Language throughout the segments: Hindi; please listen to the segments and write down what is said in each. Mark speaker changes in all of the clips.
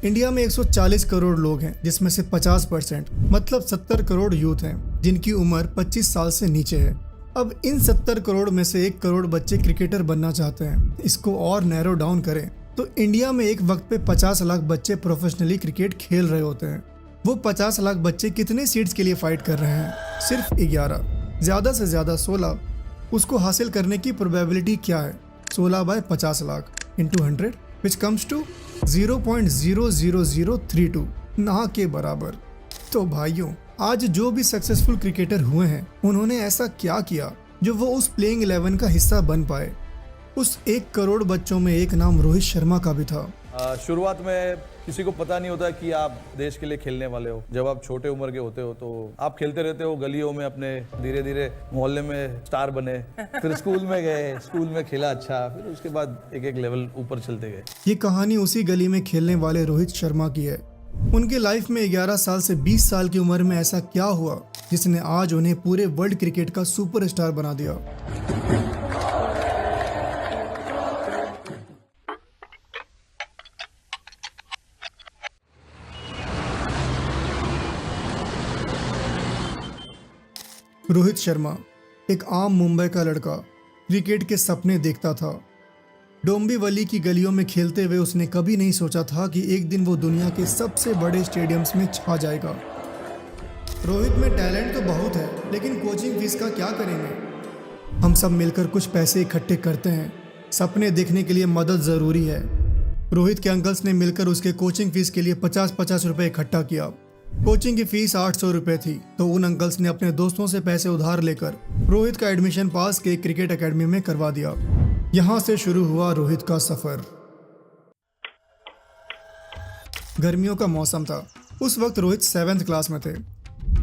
Speaker 1: इंडिया में 140 करोड़ लोग हैं, जिसमें से 50% मतलब 70 करोड़ यूथ हैं जिनकी उम्र 25 साल से नीचे है। अब इन 70 करोड़ में से 1 करोड़ बच्चे क्रिकेटर बनना चाहते हैं। इसको और नैरो डाउन करें तो इंडिया में एक वक्त पे 50 लाख बच्चे प्रोफेशनली क्रिकेट खेल रहे होते हैं। वो 50 लाख बच्चे कितने सीट्स के लिए फाइट कर रहे हैं? सिर्फ 11, ज्यादा से ज्यादा 16। उसको हासिल करने की प्रोबेबिलिटी क्या है? 16 by 50 lakh into 100 which comes to 0.00032, ना के बराबर। तो भाइयों, आज जो भी सक्सेसफुल क्रिकेटर हुए हैं उन्होंने ऐसा क्या किया जो वो उस प्लेइंग 11 का हिस्सा बन पाए? उस 1 करोड़ बच्चों में एक नाम रोहित शर्मा का भी था।
Speaker 2: शुरुआत में किसी को पता नहीं होता कि आप देश के लिए खेलने वाले हो। जब आप छोटे उम्र के होते हो तो आप खेलते रहते हो गलियों में, अपने धीरे धीरे मोहल्ले में स्टार बने, फिर स्कूल में गए, स्कूल में खेला अच्छा, फिर उसके बाद एक एक लेवल ऊपर चलते गए।
Speaker 1: ये कहानी उसी गली में खेलने वाले रोहित शर्मा की है। उनके लाइफ में 11 साल से 20 साल की उम्र में ऐसा क्या हुआ जिसने आज उन्हें पूरे वर्ल्ड क्रिकेट का सुपरस्टार बना दिया? रोहित शर्मा एक आम मुंबई का लड़का क्रिकेट के सपने देखता था। डोंबिवली की गलियों में खेलते हुए उसने कभी नहीं सोचा था कि एक दिन वो दुनिया के सबसे बड़े स्टेडियम्स में छा जाएगा। रोहित में टैलेंट तो बहुत है, लेकिन कोचिंग फीस का क्या करेंगे? हम सब मिलकर कुछ पैसे इकट्ठे करते हैं। सपने देखने के लिए मदद ज़रूरी है। रोहित के अंकल्स ने मिलकर उसके कोचिंग फीस के लिए 50-50 रुपये इकट्ठा किया। कोचिंग की फीस 800 रुपये थी, तो उन अंकल्स ने अपने दोस्तों से पैसे उधार लेकर रोहित का एडमिशन पास के क्रिकेट एकेडमी में करवा दिया। यहाँ से शुरू हुआ रोहित का सफर। गर्मियों का मौसम था। उस वक्त रोहित 7th क्लास में थे।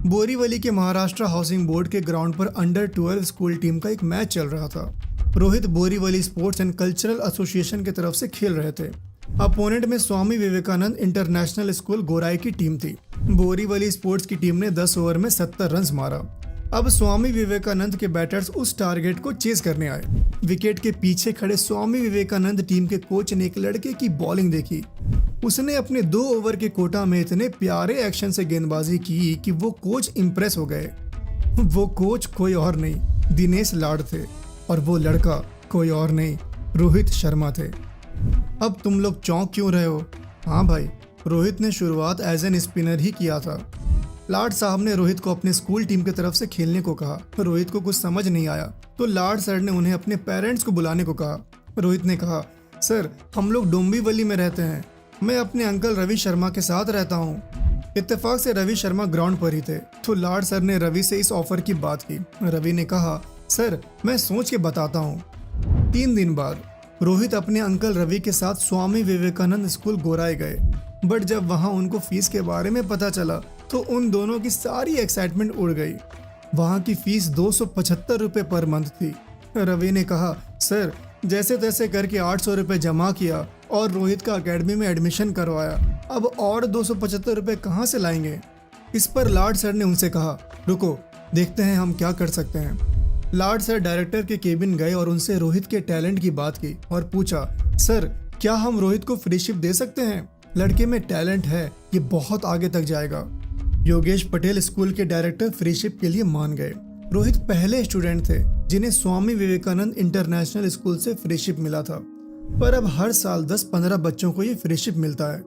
Speaker 1: बोरीवली के महाराष्ट्र हाउसिंग बोर्ड के ग्राउंड पर अंडर 12 स्कूल टीम का एक मैच चल रहा था। Rohit Borivali sports and cultural association की तरफ से खेल रहे थे। अपोनेंट में स्वामी विवेकानंद इंटरनेशनल स्कूल गोराई की टीम थी। बोरीवली स्पोर्ट्स की टीम ने 10 ओवर में 70 रन मारा। अब स्वामी विवेकानंद के बैटर्स उस टारगेट को चेज करने आए। विकेट के पीछे खड़े स्वामी विवेकानंद टीम के कोच ने एक लड़के की बॉलिंग देखी। उसने अपने 2 ओवर के कोटा में इतने प्यारे एक्शन से गेंदबाजी की कि वो कोच इंप्रेस हो गए। वो कोच कोई और नहीं, दिनेश लाड थे, और वो लड़का कोई और नहीं, रोहित शर्मा थे। अब तुम लोग चौंक क्यों रहे हो? हाँ भाई, रोहित ने शुरुआत एज एन स्पिनर ही किया था। लाड साहब ने रोहित को अपने स्कूल टीम की तरफ से खेलने को कहा। रोहित को कुछ समझ नहीं आया तो लाड सर ने उन्हें अपने पेरेंट्स को बुलाने को कहा। रोहित ने कहा, सर हम लोग डोंबिवली में रहते हैं, मैं अपने अंकल रवि शर्मा के साथ रहता हूँ। इत्तेफाक से रवि शर्मा ग्राउंड पर ही थे, तो लाड सर ने रवि से इस ऑफर की बात की। रवि ने कहा, सर मैं सोच के बताता हूँ। 3 दिन बाद रोहित अपने अंकल रवि के साथ स्वामी विवेकानंद स्कूल गोराई गए। बट जब वहां उनको फीस के बारे में पता चला तो उन दोनों की सारी एक्साइटमेंट उड़ गई। वहां की फीस 275 रुपये पर मंथ थी। रवि ने कहा, सर जैसे तैसे करके 800 रुपये जमा किया और रोहित का अकेडमी में एडमिशन करवाया। अब और 275 रुपये कहाँ से लाएंगे? इस पर लाड सर ने उनसे कहा, रुको देखते हैं हम क्या कर सकते हैं। लाड सर डायरेक्टर के केबिन गए और उनसे रोहित के टैलेंट की बात की और पूछा, सर क्या हम रोहित को फ्रीशिप दे सकते हैं? लड़के में टैलेंट है, ये बहुत आगे तक जाएगा। योगेश पटेल स्कूल के डायरेक्टर फ्रीशिप के लिए मान गए। रोहित पहले स्टूडेंट थे जिन्हें स्वामी विवेकानंद इंटरनेशनल स्कूल से फ्रीशिप मिला था, पर अब हर साल 10-15 बच्चों को ये फ्रीशिप मिलता है।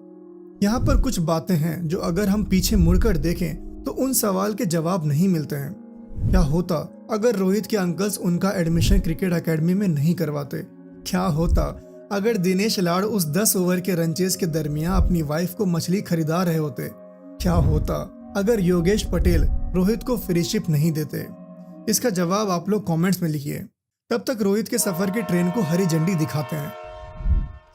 Speaker 1: यहाँ पर कुछ बातें हैं जो अगर हम पीछे मुड़कर देखें तो उन सवाल के जवाब नहीं मिलते हैं। क्या होता अगर रोहित के अंकल्स उनका एडमिशन क्रिकेट एकेडमी में नहीं करवाते? क्या होता अगर दिनेश लाड उस 10 ओवर के रनचेज के दरमियान अपनी वाइफ को मछली खरीदा रहे होते? क्या होता अगर योगेश पटेल रोहित को फ्रीशिप नहीं देते? इसका जवाब आप लोग कमेंट्स में लिखिए। तब तक रोहित के सफर की ट्रेन को हरी झंडी दिखाते हैं।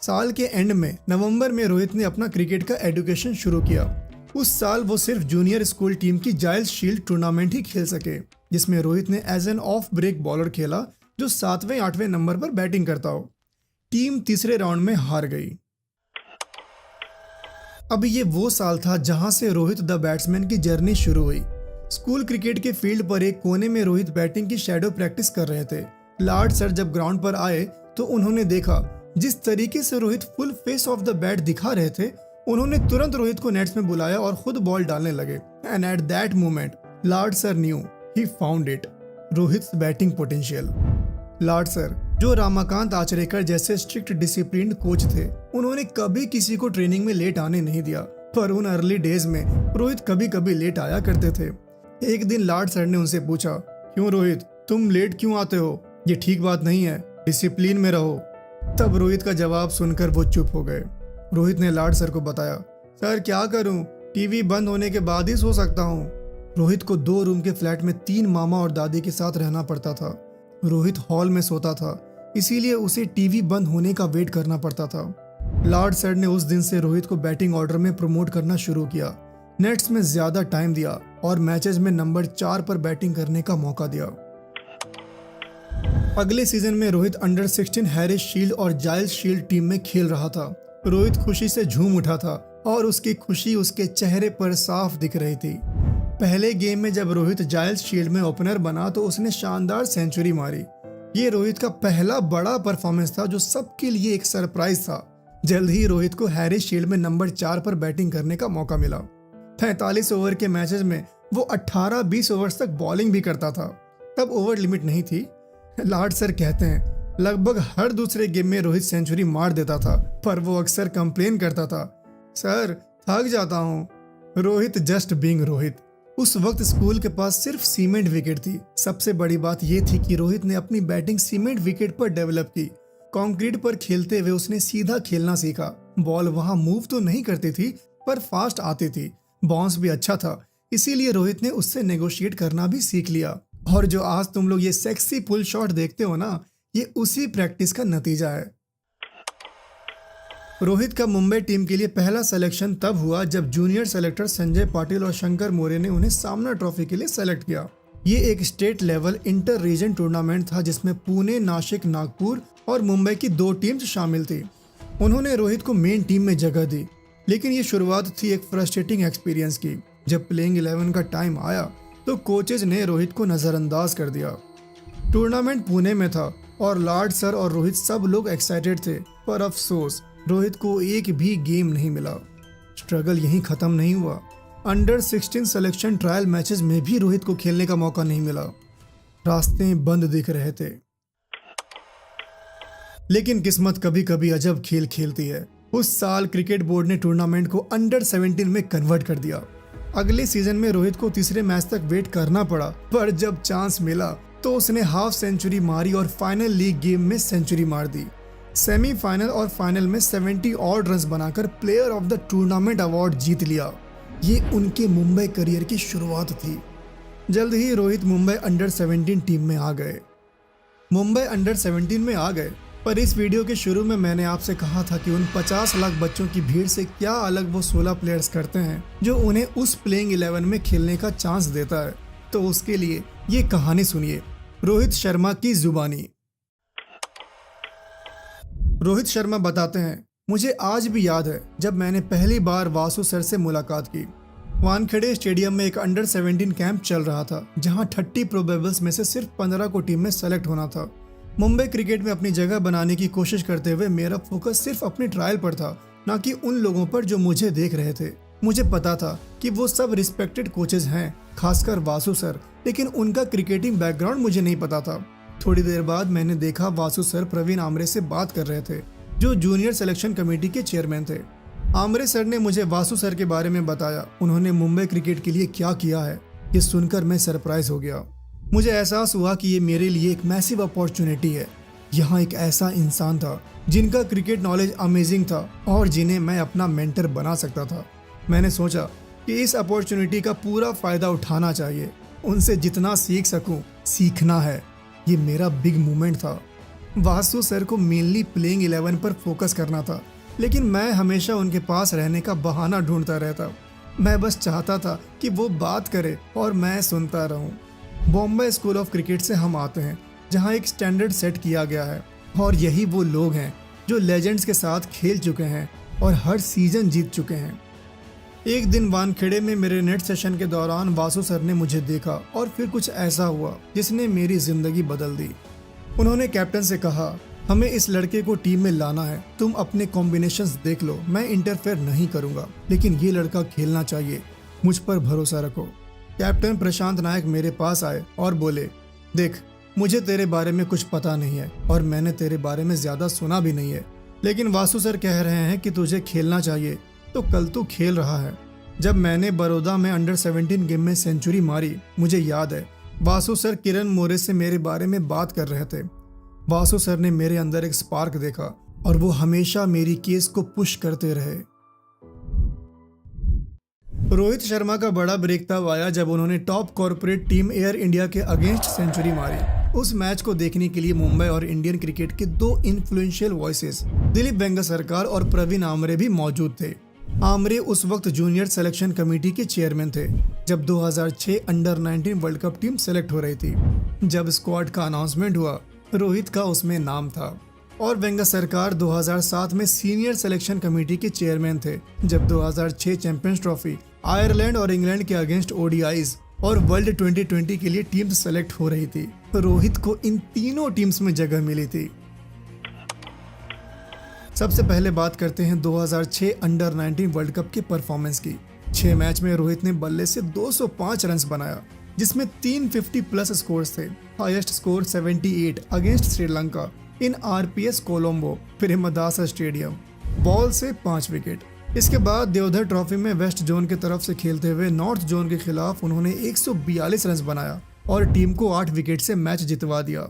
Speaker 1: साल के एंड में नवंबर में रोहित ने अपना क्रिकेट का एजुकेशन शुरू किया। उस साल वो सिर्फ जूनियर स्कूल टीम की जायल्स शील्ड टूर्नामेंट ही खेल सके, जिसमें रोहित ने as an off break bowler खेला जो 7वें-8वें नंबर पर बैटिंग करता हो। टीम तीसरे राउंड में हार गई। अब ये वो साल था जहां से रोहित द बैट्समैन की जर्नी शुरू हुई। स्कूल क्रिकेट के फील्ड पर एक कोने में रोहित बैटिंग की शैडो प्रैक्टिस कर रहे थे। लाड सर जब ग्राउंड पर आए तो उन्होंने देखा जिस तरीके से Rohit full face of the bat दिखा रहे थे उन्होंने तुरंत रोहित को नेट्स में बुलाया और खुद बॉल डालने लगे। And at that moment lord sir knew he found it, Rohit's batting potential. Lord sir, जो रामाकांत आचरेकर जैसे स्ट्रिक्ट डिसिप्लिन कोच थे, उन्होंने कभी किसी को ट्रेनिंग में लेट आने नहीं दिया, पर उन अर्ली डेज में रोहित कभी कभी लेट आया करते थे। एक दिन लॉर्ड सर ने उनसे पूछा, क्यों रोहित, तुम लेट क्यों आते हो? ये ठीक बात नहीं है, डिसिप्लिन में रहो। तब रोहित का जवाब सुनकर वो चुप हो गए। रोहित ने लॉर्ड सर को बताया, सर क्या करूं, टीवी बंद होने के बाद ही सो सकता हूं। रोहित को 2 रूम के फ्लैट में 3 मामा और दादी के साथ रहना पड़ता था। रोहित हॉल में सोता था, इसीलिए उसे टीवी बंद होने का वेट करना पड़ता था। लॉर्ड सर ने उस दिन से रोहित को बैटिंग ऑर्डर में प्रमोट करना शुरू किया, नेट्स में ज्यादा टाइम दिया और मैचेस में नंबर 4 पर बैटिंग करने का मौका दिया। अगले सीजन में रोहित अंडर 16 हैरिस शील्ड और जाइल्स शील्ड टीम में खेल रहा था। रोहित खुशी से झूम उठा था और उसकी खुशी उसके चेहरे पर साफ दिख रही थी। पहले गेम में जब रोहित जाइल्स शील्ड में ओपनर बना तो उसने शानदार सेंचुरी मारी। ये रोहित का पहला बड़ा परफॉर्मेंस था जो सबके लिए एक सरप्राइज था। जल्द ही रोहित को हैरिस शील्ड में नंबर 4 पर बैटिंग करने का मौका मिला। 45 ओवर के मैचेस में वो 18-20 ओवर्स तक बॉलिंग भी करता था। तब ओवर लिमिट नहीं थी। लॉर्ड सर कहते हैं लगभग हर दूसरे गेम में रोहित सेंचुरी मार देता था, पर वो अक्सर कंप्लेन करता था, सर थक जाता हूँ। Rohit just being Rohit. उस वक्त स्कूल के पास सिर्फ सीमेंट विकेट थी। सबसे बड़ी बात यह थी कि रोहित ने अपनी बैटिंग सीमेंट विकेट पर डेवलप की। कंक्रीट पर खेलते हुए उसने सीधा खेलना सीखा। बॉल वहां मूव तो नहीं करती थी, पर फास्ट आती थी। बाउंस भी अच्छा था, इसीलिए रोहित ने उससे नेगोशिएट करना भी सीख लिया। और जो आज तुम लोग ये सेक्सी पुल शॉट देखते हो ना, ये उसी प्रैक्टिस का नतीजा है। रोहित का मुंबई टीम के लिए पहला सिलेक्शन तब हुआ जब जूनियर सेलेक्टर संजय पाटिल और शंकर मौर्य ने उन्हें सामना ट्रॉफी के लिए सेलेक्ट किया। ये एक state level inter region tournament था जिसमें पुणे, नासिक, नागपुर और मुंबई की 2 टीम्स शामिल थी। उन्होंने रोहित को मेन टीम में जगह दी, लेकिन ये शुरुआत थी एक फ्रस्ट्रेटिंग एक्सपीरियंस की। जब प्लेइंग 11 का टाइम आया तो कोचेज ने रोहित को नजरअंदाज कर दिया। टूर्नामेंट पुणे में था और लॉर्ड सर और रोहित सब लोग एक्साइटेड थे, पर अफसोस रोहित को एक भी गेम नहीं मिला। स्ट्रगल यहीं खत्म नहीं हुआ। अंडर 16 सिलेक्शन ट्रायल मैचेस में भी रोहित को खेलने का मौका नहीं मिला। रास्ते बंद दिख रहे थे। लेकिन किस्मत कभी कभी अजब खेल खेलती है। उस साल क्रिकेट बोर्ड ने टूर्नामेंट को अंडर 17 में कन्वर्ट कर दिया। अगले सीजन में रोहित को तीसरे मैच तक वेट करना पड़ा, पर जब चांस मिला तो उसने हाफ सेंचुरी मारी और फाइनल लीग गेम में सेंचुरी मार दी। सेमीफाइनल और फाइनल में 70 ऑड रन्स बनाकर player of the tournament award जीत लिया। ये उनके मुंबई करियर की शुरुआत थी। जल्द ही रोहित मुंबई अंडर 17 टीम में आ गए। मुंबई अंडर 17 में आ गए, पर इस वीडियो के शुरू में मैंने आपसे कहा था कि उन 50 लाख बच्चों की भीड़ से क्या अलग वो 16 प्लेयर्स करते हैं जो उन्हें उस प्लेइंग 11 में खेलने का चांस देता है। तो उसके लिए ये कहानी सुनिए, रोहित शर्मा की जुबानी। रोहित शर्मा बताते हैं, मुझे आज भी याद है जब मैंने पहली बार वासु सर से मुलाकात की। वानखेड़े स्टेडियम में एक अंडर 17 कैंप चल रहा था, जहां 30 प्रोबेबल्स में से सिर्फ 15 को टीम में सेलेक्ट होना था। मुंबई क्रिकेट में अपनी जगह बनाने की कोशिश करते हुए मेरा फोकस सिर्फ अपनी ट्रायल पर था, न कि उन लोगों पर जो मुझे देख रहे थे। मुझे पता था कि वो सब रिस्पेक्टेड कोचेज हैं, खासकर वासु सर, लेकिन उनका क्रिकेटिंग बैकग्राउंड मुझे नहीं पता था। थोड़ी देर बाद मैंने देखा वासु सर प्रवीण आमरे से बात कर रहे थे, जो जूनियर सिलेक्शन कमेटी के चेयरमैन थे। आमरे सर ने मुझे वासु सर के बारे में बताया, उन्होंने मुंबई क्रिकेट के लिए क्या किया है। ये सुनकर मैं सरप्राइज हो गया। मुझे एहसास हुआ कि ये मेरे लिए एक मैसिव अपॉर्चुनिटी है। यहाँ एक ऐसा इंसान था जिनका क्रिकेट नॉलेज अमेजिंग था और जिन्हें मैं अपना मेंटर बना सकता था। मैंने सोचा कि इस अपॉर्चुनिटी का पूरा फायदा उठाना चाहिए। उनसे जितना सीख सकूं सीखना है। ये मेरा बिग मूवमेंट था। वासु सर को मेनली प्लेइंग 11 पर फोकस करना था, लेकिन मैं हमेशा उनके पास रहने का बहाना ढूंढता रहता। मैं बस चाहता था कि वो बात करे और मैं सुनता रहूं। बॉम्बे स्कूल ऑफ क्रिकेट से हम आते हैं, जहां एक स्टैंडर्ड सेट किया गया है, और यही वो लोग हैं जो लेजेंड्स के साथ खेल चुके हैं और हर सीजन जीत चुके हैं। एक दिन वानखेड़े में मेरे नेट सेशन के दौरान वासु सर ने मुझे देखा और फिर कुछ ऐसा हुआ जिसने मेरी जिंदगी बदल दी। उन्होंने कैप्टन से कहा, हमें इस लड़के को टीम में लाना है, तुम अपने कॉम्बिनेशंस देख लो, मैं इंटरफेयर नहीं करूंगा, लेकिन ये लड़का खेलना चाहिए, मुझ पर भरोसा रखो। कैप्टन प्रशांत नायक मेरे पास आए और बोले, देख मुझे तेरे बारे में कुछ पता नहीं है और मैंने तेरे बारे में ज्यादा सुना भी नहीं है, लेकिन वासु सर कह रहे हैं कि तुझे खेलना चाहिए, तो कल तू खेल रहा है। जब मैंने बड़ौदा में अंडर 17 गेम में सेंचुरी मारी, मुझे याद है वासु सर किरण मोरे से मेरे बारे में बात कर रहे थे। वासु सर ने मेरे अंदर एक स्पार्क देखा और वो हमेशा मेरी केस को पुश करते रहे। रोहित शर्मा का बड़ा ब्रेक तब आया जब उन्होंने top corporate team air India के अगेंस्ट सेंचुरी मारी। उस मैच को देखने के लिए मुंबई और इंडियन क्रिकेट के दो इन्फ्लुएंशियल वॉइसेस दिलीप वेंगसरकर और प्रवीण आमरे भी मौजूद थे। आमरे उस वक्त जूनियर सिलेक्शन कमेटी के चेयरमैन थे जब 2006 under 19 world cup team select हो रही थी। जब स्क्वाड का अनाउंसमेंट हुआ, रोहित का उसमें नाम था। और वेंगसरकर 2007 में सीनियर सिलेक्शन कमेटी के चेयरमैन थे जब 2006 चैंपियंस ट्रॉफी आयरलैंड और इंग्लैंड के अगेंस्ट ओडीआईज और वर्ल्ड 2020 के लिए टीम्स सेलेक्ट हो रही थी। रोहित को इन तीनों टीम्स में जगह मिली थी। सबसे पहले बात करते हैं 2006 अंडर 19 वर्ल्ड कप के परफॉर्मेंस की। 6 मैच में रोहित ने बल्ले से 205 रन बनाया, जिसमें 350 प्लस स्कोर्स थे। Highest score 78 against Sri Lanka in RPS Colombo Premadasa stadium, ball से 5 विकेट। इसके बाद देवधर ट्रॉफी में वेस्ट जोन की तरफ से खेलते हुए नॉर्थ जोन के खिलाफ उन्होंने 142 रन बनाया और टीम को 8 विकेट से मैच जितवा दिया।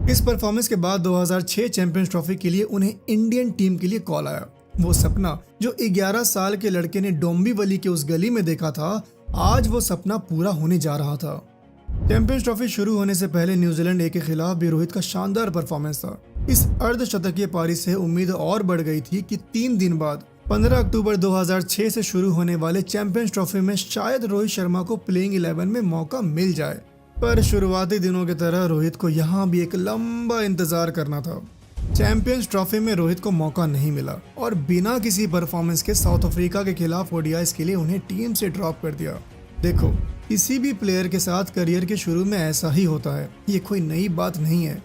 Speaker 1: इस परफॉर्मेंस के बाद 2006 चैंपियंस ट्रॉफी के लिए उन्हें इंडियन टीम के लिए कॉल आया। वो सपना जो 11 साल के लड़के ने डोंबिवली के उस गली में देखा था, आज वो सपना पूरा होने जा रहा था। चैंपियंस ट्रॉफी शुरू होने से पहले न्यूजीलैंड ए के खिलाफ भी रोहित का शानदार परफॉर्मेंस था। इस अर्धशतकीय पारी से उम्मीद और बढ़ गई थी कि 3 दिन बाद 15 अक्टूबर 2006 से शुरू होने वाले चैंपियंस ट्रॉफी में शायद रोहित शर्मा को प्लेइंग 11 में मौका मिल जाए। पर शुरुआती दिनों की तरह रोहित को यहाँ भी एक लंबा इंतजार करना था। चैंपियंस ट्रॉफी में रोहित को मौका नहीं मिला और बिना किसी परफॉर्मेंस के साउथ अफ्रीका के खिलाफ ओडीआईज के लिए उन्हें टीम से ड्रॉप कर दिया। देखो, किसी भी प्लेयर के साथ करियर के शुरू में ऐसा ही होता है, ये कोई नई बात नहीं है।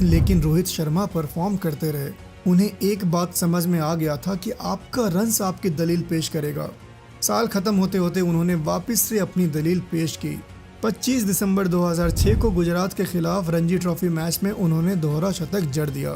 Speaker 1: लेकिन रोहित शर्मा परफॉर्म करते रहे। उन्हें एक बात समझ में आ गया था कि आपका रन्स आपकी दलील पेश करेगा। साल खत्म होते होते उन्होंने वापस से अपनी दलील पेश की। 25 दिसंबर 2006 को गुजरात के खिलाफ रणजी ट्रॉफी मैच में उन्होंने दोहरा शतक जड़ दिया।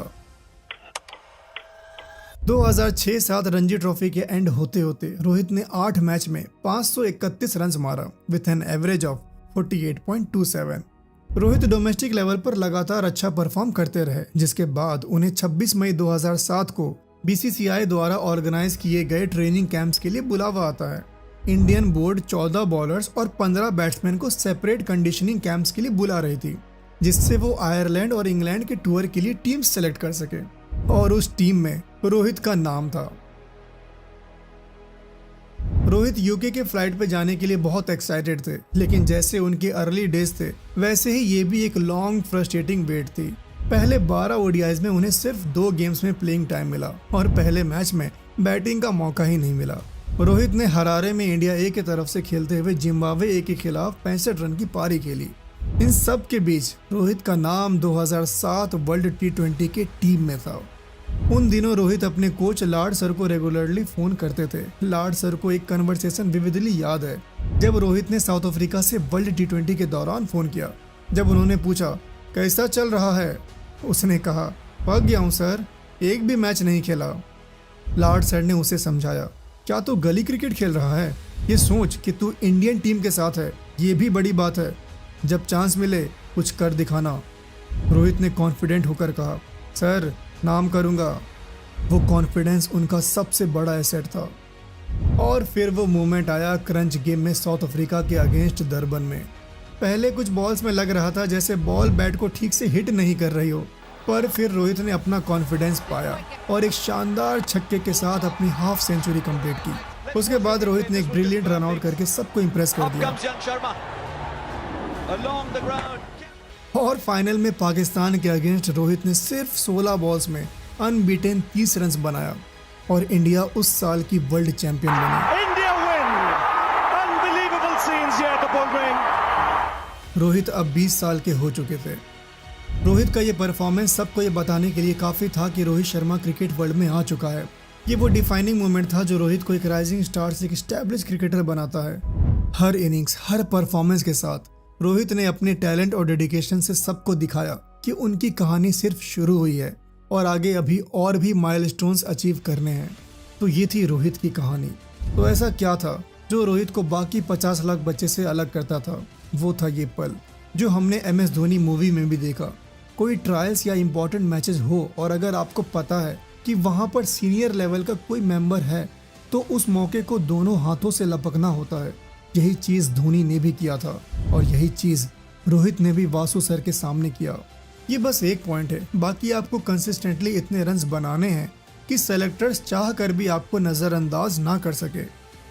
Speaker 1: 2006-07 रणजी ट्रॉफी के एंड होते होते रोहित ने 8 मैच में 531 रन मारा with an average of 48.27। Rohit domestic level पर लगातार अच्छा परफॉर्म करते रहे, जिसके बाद उन्हें 26 मई 2007 को बीसीसीआई द्वारा ऑर्गेनाइज किए गए ट्रेनिंग कैंप्स के लिए बुलावा आता है। इंडियन बोर्ड 14 बॉलर्स और 15 बैट्समैन को सेपरेट कंडीशनिंग कैंप्स के लिए बुला रही थी, जिससे वो आयरलैंड और इंग्लैंड के टूर के लिए टीम सेलेक्ट कर सके। और उस टीम में रोहित का नाम था। रोहित यूके के फ्लाइट पे जाने के लिए बहुत एक्साइटेड थे, लेकिन जैसे उनके अर्ली डेज थे वैसे ही ये भी एक लॉन्ग फ्रस्ट्रेटिंग वेट थी। पहले 12 ओडीआईज में उन्हें सिर्फ 2 गेम्स में प्लेइंग टाइम मिला और पहले मैच में बैटिंग का मौका ही नहीं मिला। रोहित ने हरारे में इंडिया ए की तरफ से खेलते हुए जिम्बाब्वे ए के खिलाफ 65 रन की पारी खेली। इन सब के बीच रोहित का नाम 2007 वर्ल्ड T20 के टीम में था। उन दिनों रोहित अपने कोच लार्ड सर को रेगुलरली फोन करते थे। लार्ड सर को एक कन्वर्सेशन विविडली याद है जब रोहित ने साउथ अफ्रीका से वर्ल्ड T20 के दौरान फोन किया। जब उन्होंने पूछा कैसा चल रहा है, उसने कहा पक गया हूँ सर, एक भी मैच नहीं खेला। लार्ड सर ने उसे समझाया, क्या तू गली क्रिकेट खेल रहा है? ये सोच कि तू इंडियन टीम के साथ है, ये भी बड़ी बात है। जब चांस मिले कुछ कर दिखाना। रोहित ने कॉन्फिडेंट होकर कहा, सर नाम करूंगा। वो कॉन्फिडेंस उनका सबसे बड़ा एसेट था। और फिर वो मोमेंट आया क्रंच गेम में साउथ अफ्रीका के अगेंस्ट डरबन में। पहले कुछ बॉल्स में लग रहा था जैसे बॉल बैट को ठीक से हिट नहीं कर रही हो, पर फिर रोहित ने अपना कॉन्फिडेंस पाया और एक शानदार छक्के के साथ अपनी हाफ सेंचुरी कंप्लीट की। उसके बाद रोहित ने एक ब्रिलियंट रन आउट करके सबको इंप्रेस कर दिया और फाइनल में पाकिस्तान के अगेंस्ट रोहित ने सिर्फ 16 बॉल्स में अनबीटेन 30 रन बनाया और इंडिया उस साल की वर्ल्ड चैंपियन बनी। रोहित अब 20 साल के हो चुके थे। रोहित का ये परफॉर्मेंस सबको ये बताने के लिए काफ़ी था कि रोहित शर्मा क्रिकेट वर्ल्ड में आ चुका है। ये वो डिफाइनिंग मोमेंट था जो रोहित को एक राइजिंग स्टार से एक एस्टैब्लिश क्रिकेटर बनाता है। हर इनिंग्स, हर परफॉर्मेंस के साथ रोहित ने अपने टैलेंट और डेडिकेशन से सबको दिखाया कि उनकी कहानी सिर्फ शुरू हुई है और आगे अभी और भी माइलस्टोन्स अचीव करने हैं। तो ये थी रोहित की कहानी। तो ऐसा क्या था जो रोहित को बाकी 50 लाख बच्चे से अलग करता था? वो था ये पल जो हमने MS धोनी मूवी में भी देखा। कोई ट्रायल्स या इम्पोर्टेंट मैचेस हो और अगर आपको पता है कि वहाँ पर सीनियर लेवल का कोई मेंबर है तो उस मौके को दोनों हाथों से लपकना होता है। यही चीज़ धोनी ने भी किया था और यही चीज़ रोहित ने भी वासु सर के सामने किया। ये बस एक पॉइंट है, बाकी आपको कंसिस्टेंटली इतने रन्स बनाने हैं कि सेलेक्टर्स चाह कर भी आपको नज़रअंदाज ना कर सके।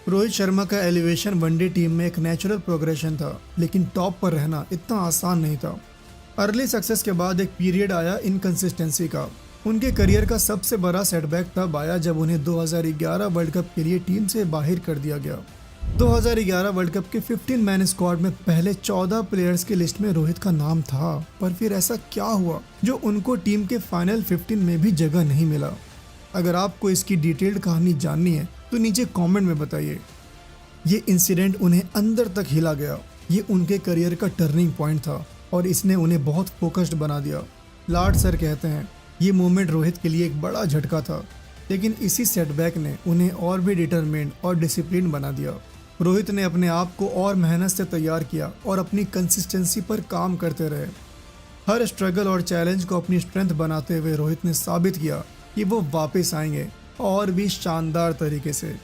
Speaker 1: रोहित शर्मा का एलिवेशन वनडे टीम में एक नेचुरल प्रोग्रेशन था, लेकिन टॉप पर रहना इतना आसान नहीं था। अर्ली सक्सेस के बाद एक पीरियड आया इनकंसिस्टेंसी का। उनके करियर का सबसे बड़ा सेटबैक तब आया जब उन्हें 2011 वर्ल्ड कप के लिए टीम से बाहर कर दिया गया। 2011 वर्ल्ड कप के 15 मैन स्क्वाड में पहले 14 प्लेयर्स की लिस्ट में रोहित का नाम था, पर फिर ऐसा क्या हुआ जो उनको टीम के फाइनल 15 में भी जगह नहीं मिला? अगर आपको इसकी डिटेल्ड कहानी जाननी है तो नीचे कमेंट में बताइए। ये इंसिडेंट उन्हें अंदर तक हिला गया। ये उनके करियर का टर्निंग पॉइंट था और इसने उन्हें बहुत फोकस्ड बना दिया। लाड सर कहते हैं ये मोमेंट रोहित के लिए एक बड़ा झटका था, लेकिन इसी सेटबैक ने उन्हें और भी डिटरमिन्ड और डिसिप्लिन बना दिया। रोहित ने अपने आप को और मेहनत से तैयार किया और अपनी कंसिस्टेंसी पर काम करते रहे। हर स्ट्रगल और चैलेंज को अपनी स्ट्रेंथ बनाते हुए रोहित ने साबित किया कि वो वापस आएंगे और भी शानदार तरीके से।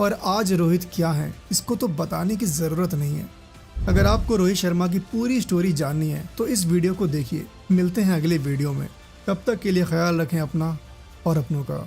Speaker 1: और आज रोहित क्या है इसको तो बताने की ज़रूरत नहीं है। अगर आपको रोहित शर्मा की पूरी स्टोरी जाननी है तो इस वीडियो को देखिए। मिलते हैं अगले वीडियो में, तब तक के लिए ख्याल रखें अपना और अपनों का।